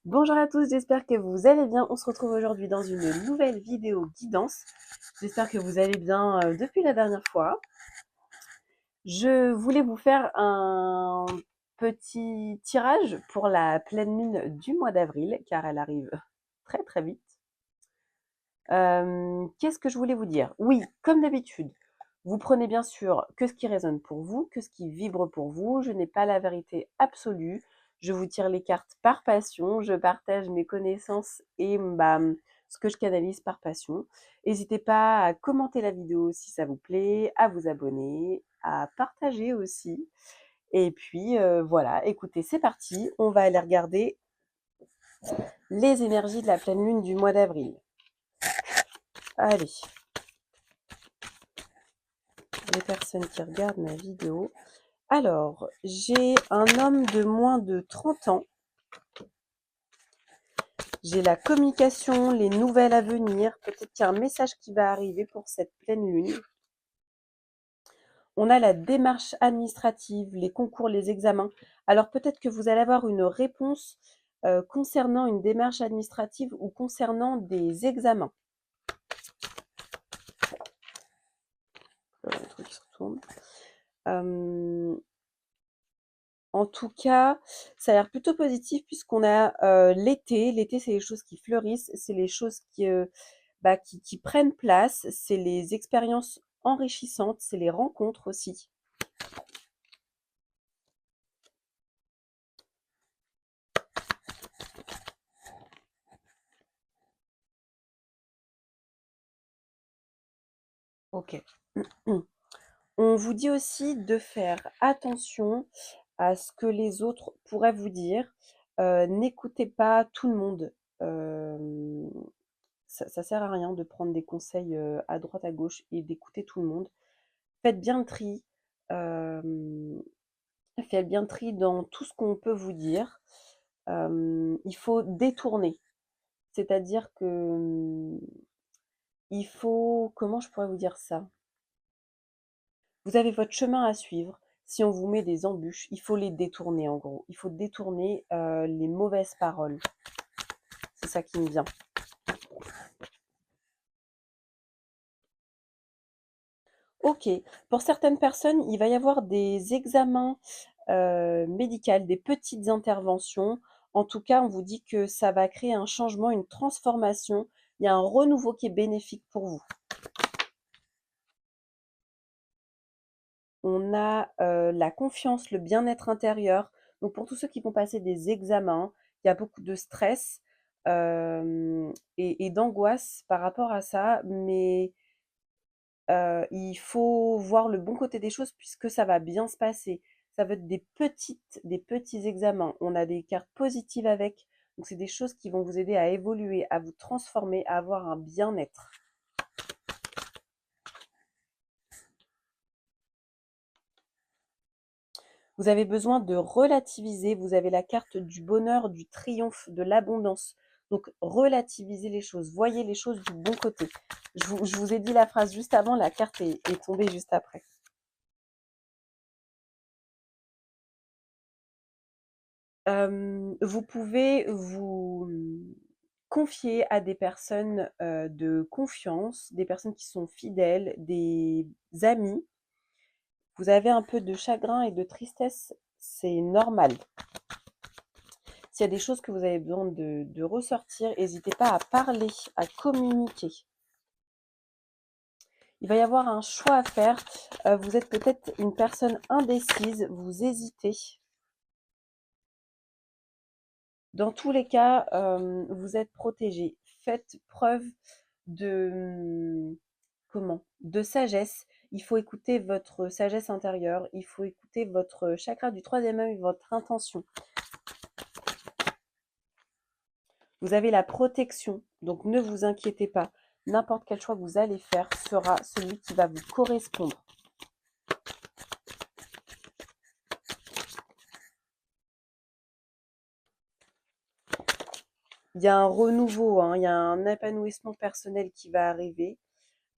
Bonjour à tous, j'espère que vous allez bien. On se retrouve aujourd'hui dans une nouvelle vidéo guidance. J'espère que vous allez bien depuis la dernière fois. Je voulais vous faire un petit tirage pour la pleine lune du mois d'avril, car elle arrive très très vite. Qu'est-ce que je voulais vous dire? Oui, comme d'habitude, vous prenez bien sûr que ce qui résonne pour vous, que ce qui vibre pour vous. Je n'ai pas la vérité absolue. Je vous tire les cartes par passion. Je partage mes connaissances et ce que je canalise par passion. N'hésitez pas à commenter la vidéo si ça vous plaît, à vous abonner, à partager aussi. Et puis voilà, écoutez, c'est parti. On va aller regarder les énergies de la pleine lune du mois d'avril. Allez, les personnes qui regardent ma vidéo. Alors, j'ai un homme de moins de 30 ans. J'ai la communication, les nouvelles à venir. Peut-être qu'il y a un message qui va arriver pour cette pleine lune. On a la démarche administrative, les concours, les examens. Alors peut-être que vous allez avoir une réponse concernant une démarche administrative ou concernant des examens. Le truc qui se retourne. En tout cas, ça a l'air plutôt positif puisqu'on a l'été. L'été, c'est les choses qui fleurissent, c'est les choses qui prennent place, c'est les expériences enrichissantes, c'est les rencontres aussi. Ok. On vous dit aussi de faire attention à ce que les autres pourraient vous dire. N'écoutez pas tout le monde. Euh, ça sert à rien de prendre des conseils à droite à gauche et d'écouter tout le monde. Faites bien le tri. euh, Faites bien le tri dans tout ce qu'on peut vous dire. Il faut détourner. C'est-à-dire que il faut, comment je pourrais vous dire ça? Vous avez votre chemin à suivre. Si on vous met des embûches, il faut les détourner en gros. Il faut détourner les mauvaises paroles. C'est ça qui me vient. Ok. Pour certaines personnes, il va y avoir des examens médicaux, des petites interventions. En tout cas, on vous dit que ça va créer un changement, une transformation. Il y a un renouveau qui est bénéfique pour vous. On a la confiance, le bien-être intérieur. Donc pour tous ceux qui vont passer des examens, il y a beaucoup de stress et d'angoisse par rapport à ça, mais il faut voir le bon côté des choses puisque ça va bien se passer. Ça va être des petits examens. On a des cartes positives avec. Donc c'est des choses qui vont vous aider à évoluer, à vous transformer, à avoir un bien-être. Vous avez besoin de relativiser. Vous avez la carte du bonheur, du triomphe, de l'abondance. Donc, relativisez les choses. Voyez les choses du bon côté. Je vous ai dit la phrase juste avant, la carte est tombée juste après. Vous pouvez vous confier à des personnes de confiance, des personnes qui sont fidèles, des amis. Vous avez un peu de chagrin et de tristesse, c'est normal. S'il y a des choses que vous avez besoin de ressortir, n'hésitez pas à parler, à communiquer. Il va y avoir un choix à faire. Vous êtes peut-être une personne indécise, vous hésitez. Dans tous les cas, vous êtes protégé. Faites preuve de comment? De sagesse. Il faut écouter votre sagesse intérieure. Il faut écouter votre chakra du troisième œil, votre intention. Vous avez la protection, donc ne vous inquiétez pas. N'importe quel choix que vous allez faire sera celui qui va vous correspondre. Il y a un renouveau, hein, il y a un épanouissement personnel qui va arriver.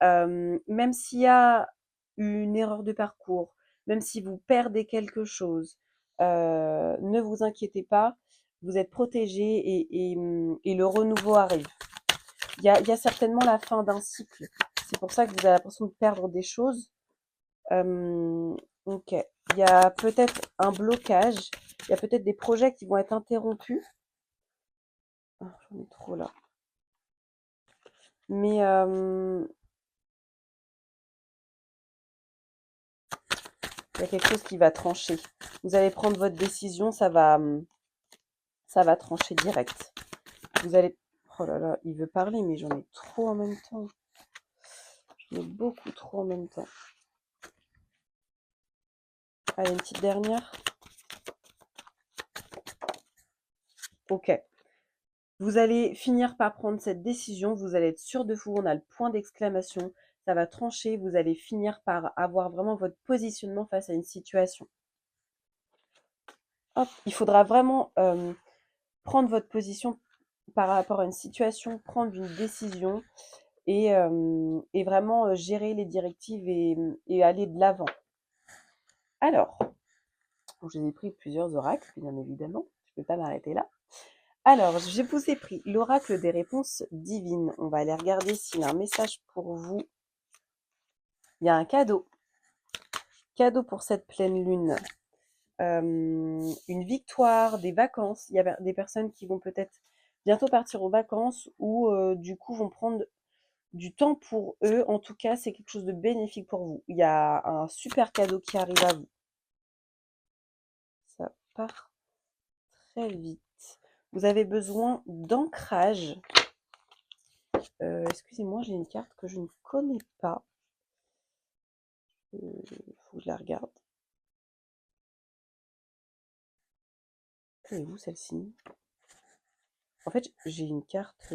Même s'il y a une erreur de parcours, même si vous perdez quelque chose, ne vous inquiétez pas. vous êtes protégé et le renouveau arrive. Il y a certainement la fin d'un cycle. C'est pour ça que vous avez l'impression de perdre des choses. Ok. Il y a peut-être un blocage. Il y a peut-être des projets qui vont être interrompus. Ah, j'en ai trop là. Mais il y a quelque chose qui va trancher. Vous allez prendre votre décision, ça va trancher direct. Vous allez... Oh là là, il veut parler, mais j'en ai trop en même temps. J'en ai beaucoup trop en même temps. Allez, une petite dernière. Ok. Vous allez finir par prendre cette décision. Vous allez être sûr de vous. On a le point d'exclamation. Ça va trancher. Vous allez finir par avoir vraiment votre positionnement face à une situation. Hop, il faudra vraiment prendre votre position par rapport à une situation, prendre une décision et vraiment gérer les directives et aller de l'avant. Alors, je vous ai pris plusieurs oracles, bien évidemment. Je ne peux pas m'arrêter là. Alors, je vous ai pris l'oracle des réponses divines. On va aller regarder s'il y a un message pour vous. Il y a un cadeau. Cadeau pour cette pleine lune. Une victoire, des vacances. Il y a des personnes qui vont peut-être bientôt partir aux vacances ou du coup vont prendre du temps pour eux. En tout cas, c'est quelque chose de bénéfique pour vous. Il y a un super cadeau qui arrive à vous. Ça part très vite. Vous avez besoin d'ancrage. Excusez-moi, j'ai une carte que je ne connais pas. Faut que je la regarde. Que est vous celle-ci? En fait, j'ai une carte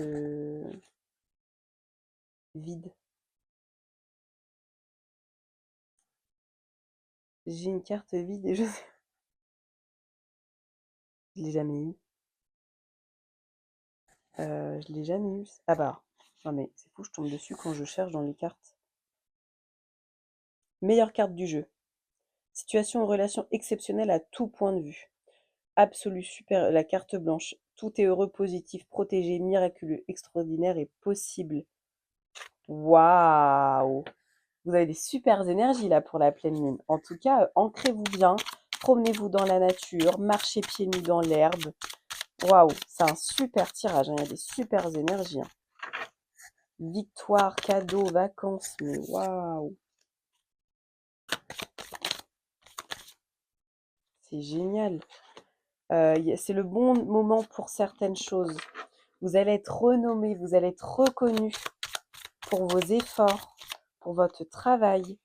vide. J'ai une carte vide et je l'ai jamais eu. Je l'ai jamais eu. Ah bah, non mais c'est fou, je tombe dessus quand je cherche dans les cartes. Meilleure carte du jeu. Situation ou relation exceptionnelle à tout point de vue. Absolu, super, la carte blanche. Tout est heureux, positif, protégé, miraculeux, extraordinaire et possible. Waouh! Vous avez des super énergies là pour la pleine lune. En tout cas, ancrez-vous bien, promenez-vous dans la nature, marchez pieds nus dans l'herbe. Waouh, c'est un super tirage, hein. Il y a des super énergies, hein. Victoire, cadeau, vacances, mais waouh, c'est génial. C'est le bon moment pour certaines choses. Vous allez être renommé, vous allez être reconnu pour vos efforts, pour votre travail.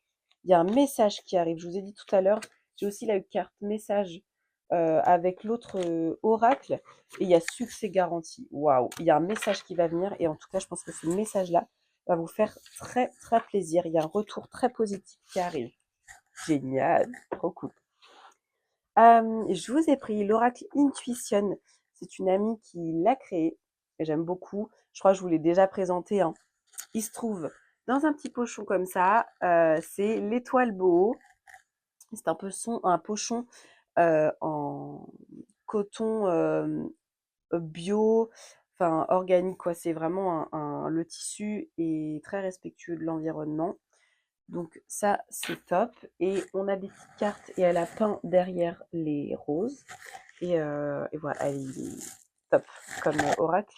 Il y a un message qui arrive. Je vous ai dit tout à l'heure, j'ai aussi la carte message avec l'autre oracle et il y a succès garanti. Waouh, il y a un message qui va venir et en tout cas, je pense que ce message-là va vous faire très très plaisir. Il y a un retour très positif qui arrive. Génial, trop cool. Je vous ai pris l'oracle Intuition. C'est une amie qui l'a créé et j'aime beaucoup. Je crois que je vous l'ai déjà présenté, hein. Il se trouve dans un petit pochon comme ça. C'est l'étoile boho. C'est un pochon en coton bio, enfin organique quoi. C'est vraiment le tissu est très respectueux de l'environnement. Donc ça c'est top. Et on a des petites cartes et elle a peint derrière les roses. Et voilà, elle est top comme oracle.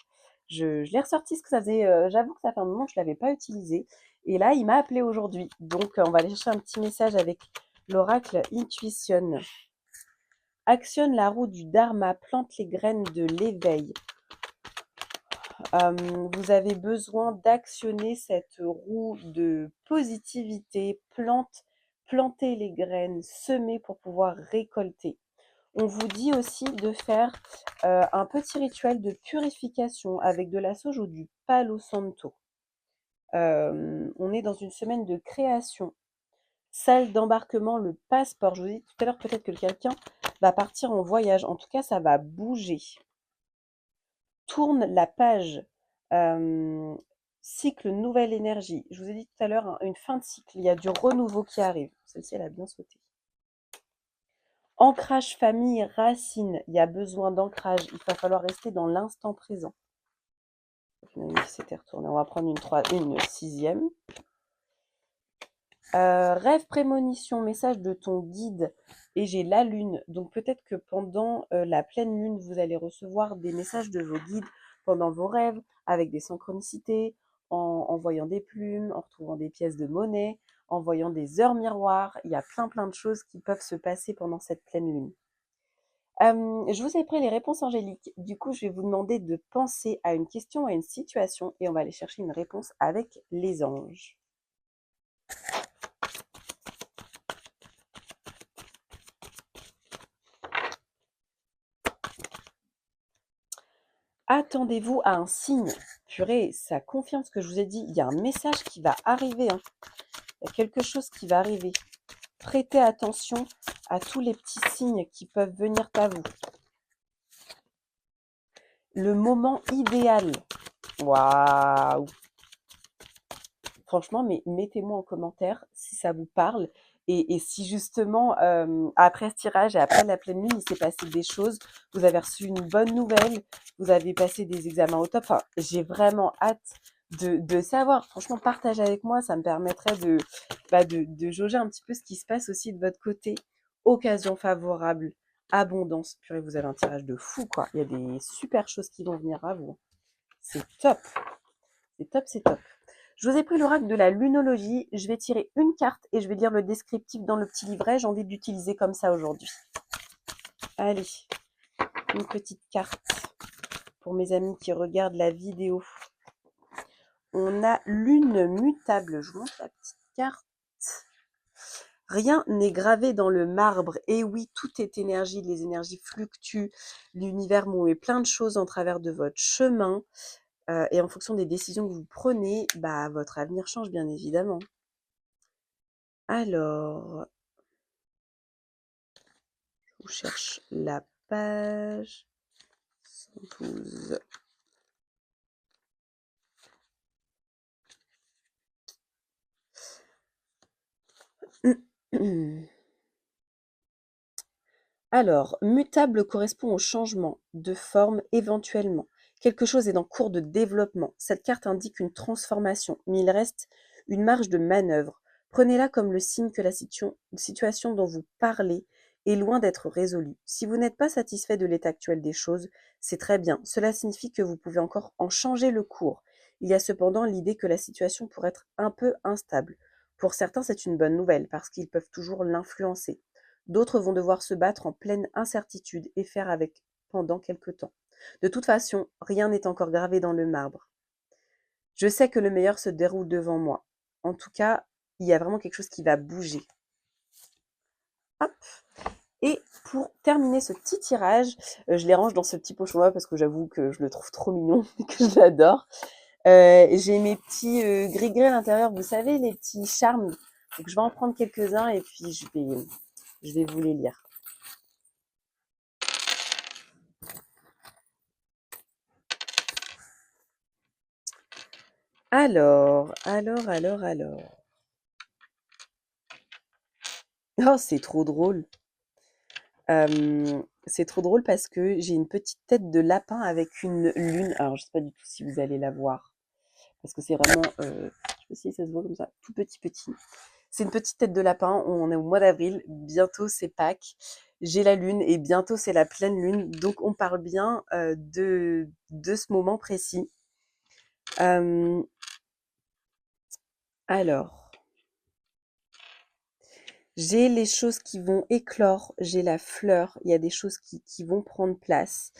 Je l'ai ressorti parce que ça faisait, j'avoue que ça fait un moment que je ne l'avais pas utilisé. Et là, il m'a appelé aujourd'hui. Donc, on va aller chercher un petit message avec l'oracle Intuition. Actionne la roue du Dharma, plante les graines de l'éveil. Vous avez besoin d'actionner cette roue de positivité, planter les graines, semer pour pouvoir récolter. On vous dit aussi de faire un petit rituel de purification avec de la sauge ou du palo santo. On est dans une semaine de création. Salle d'embarquement, le passeport. Je vous dis tout à l'heure, peut-être que quelqu'un va partir en voyage. En tout cas, ça va bouger. Tourne la page. Cycle nouvelle énergie. Je vous ai dit tout à l'heure, une fin de cycle. Il y a du renouveau qui arrive. Celle-ci, elle a bien sauté. Ancrage, famille, racine. Il y a besoin d'ancrage. Il va falloir rester dans l'instant présent. Une amie qui s'était retournée. On va prendre une sixième. Rêve, prémonition, message de ton guide. Et j'ai la lune. Donc peut-être que pendant la pleine lune, vous allez recevoir des messages de vos guides pendant vos rêves, avec des synchronicités, en voyant des plumes, en retrouvant des pièces de monnaie, en voyant des heures miroirs. Il y a plein de choses qui peuvent se passer pendant cette pleine lune. Je vous ai pris les réponses angéliques. Du coup, je vais vous demander de penser à une question, à une situation, et on va aller chercher une réponse avec les anges. Attendez-vous à un signe. Purée, ça confirme ce que je vous ai dit. Il y a un message qui va arriver, hein. Il y a quelque chose qui va arriver. Prêtez attention à tous les petits signes qui peuvent venir à vous. Le moment idéal. Waouh! Franchement, mais mettez-moi en commentaire si ça vous parle et si justement, après ce tirage et après la pleine lune, il s'est passé des choses, vous avez reçu une bonne nouvelle, vous avez passé des examens au top. Enfin, j'ai vraiment hâte de savoir. Franchement, partagez avec moi, ça me permettrait de jauger un petit peu ce qui se passe aussi de votre côté. Occasion favorable, abondance. Purée, vous avez un tirage de fou, quoi. Il y a des super choses qui vont venir à vous. C'est top. C'est top, c'est top. Je vous ai pris l'oracle de la lunologie. Je vais tirer une carte et je vais lire le descriptif dans le petit livret. J'ai envie d'utiliser comme ça aujourd'hui. Allez, une petite carte pour mes amis qui regardent la vidéo. On a lune mutable. Je vous montre la petite carte. Rien n'est gravé dans le marbre. Et oui, tout est énergie. Les énergies fluctuent. L'univers met plein de choses en travers de votre chemin. Et en fonction des décisions que vous prenez, votre avenir change bien évidemment. Alors, je vous cherche la page 112. Alors, mutable correspond au changement de forme éventuellement. Quelque chose est en cours de développement. Cette carte indique une transformation, mais il reste une marge de manœuvre. Prenez-la comme le signe que la situation dont vous parlez est loin d'être résolue. Si vous n'êtes pas satisfait de l'état actuel des choses, c'est très bien. Cela signifie que vous pouvez encore en changer le cours. Il y a cependant l'idée que la situation pourrait être un peu instable. Pour certains, c'est une bonne nouvelle parce qu'ils peuvent toujours l'influencer. D'autres vont devoir se battre en pleine incertitude et faire avec pendant quelque temps. De toute façon, rien n'est encore gravé dans le marbre. Je sais que le meilleur se déroule devant moi. En tout cas, il y a vraiment quelque chose qui va bouger. Hop. Et pour terminer ce petit tirage, je les range dans ce petit pochon-là parce que j'avoue que je le trouve trop mignon et que je l'adore. J'ai mes petits gris-gris à l'intérieur, vous savez, les petits charmes. Donc je vais en prendre quelques-uns et puis je vais vous les lire. Alors. Oh, c'est trop drôle. C'est trop drôle parce que j'ai une petite tête de lapin avec une lune. Alors, je sais pas du tout si vous allez la voir. Parce que c'est vraiment, je sais pas si ça se voit comme ça, tout petit. C'est une petite tête de lapin. On est au mois d'avril. Bientôt, c'est Pâques. J'ai la lune et bientôt, c'est la pleine lune. Donc, on parle bien de ce moment précis. Alors, j'ai les choses qui vont éclore, j'ai la fleur, il y a des choses qui vont prendre place.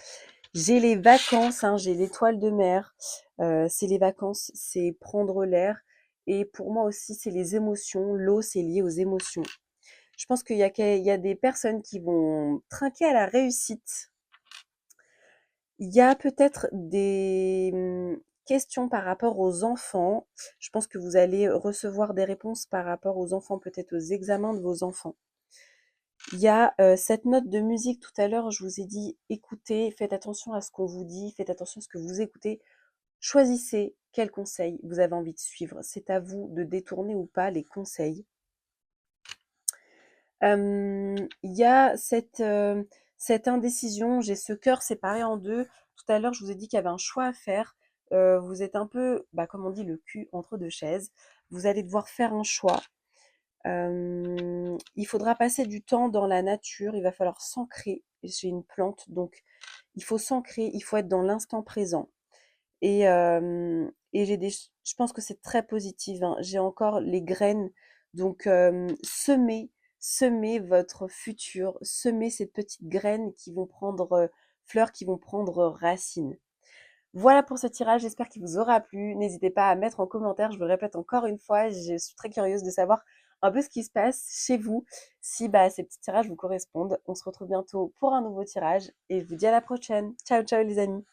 J'ai les vacances, hein, j'ai l'étoile de mer, c'est les vacances, c'est prendre l'air. Et pour moi aussi, c'est les émotions. L'eau, c'est lié aux émotions. Je pense qu'il y a des personnes qui vont trinquer à la réussite. Il y a peut-être des questions par rapport aux enfants. Je pense que vous allez recevoir des réponses par rapport aux enfants, peut-être aux examens de vos enfants. Il y a cette note de musique tout à l'heure, je vous ai dit, écoutez, faites attention à ce qu'on vous dit, faites attention à ce que vous écoutez. Choisissez quel conseil vous avez envie de suivre. C'est à vous de détourner ou pas les conseils. Il y a cette indécision, j'ai ce cœur séparé en deux. Tout à l'heure, je vous ai dit qu'il y avait un choix à faire. Vous êtes un peu, bah, comme on dit, le cul entre deux chaises. Vous allez devoir faire un choix. Il faudra passer du temps dans la nature, il va falloir s'ancrer. J'ai une plante, donc il faut s'ancrer, il faut être dans l'instant présent. Et je pense que c'est très positif, hein. J'ai encore les graines, donc semez votre futur, semez ces petites graines qui vont prendre fleurs, qui vont prendre racine. Voilà pour ce tirage, j'espère qu'il vous aura plu. N'hésitez pas à mettre en commentaire, je vous le répète encore une fois, je suis très curieuse de savoir un peu ce qui se passe chez vous, si bah, ces petits tirages vous correspondent. On se retrouve bientôt pour un nouveau tirage et je vous dis à la prochaine. Ciao ciao les amis.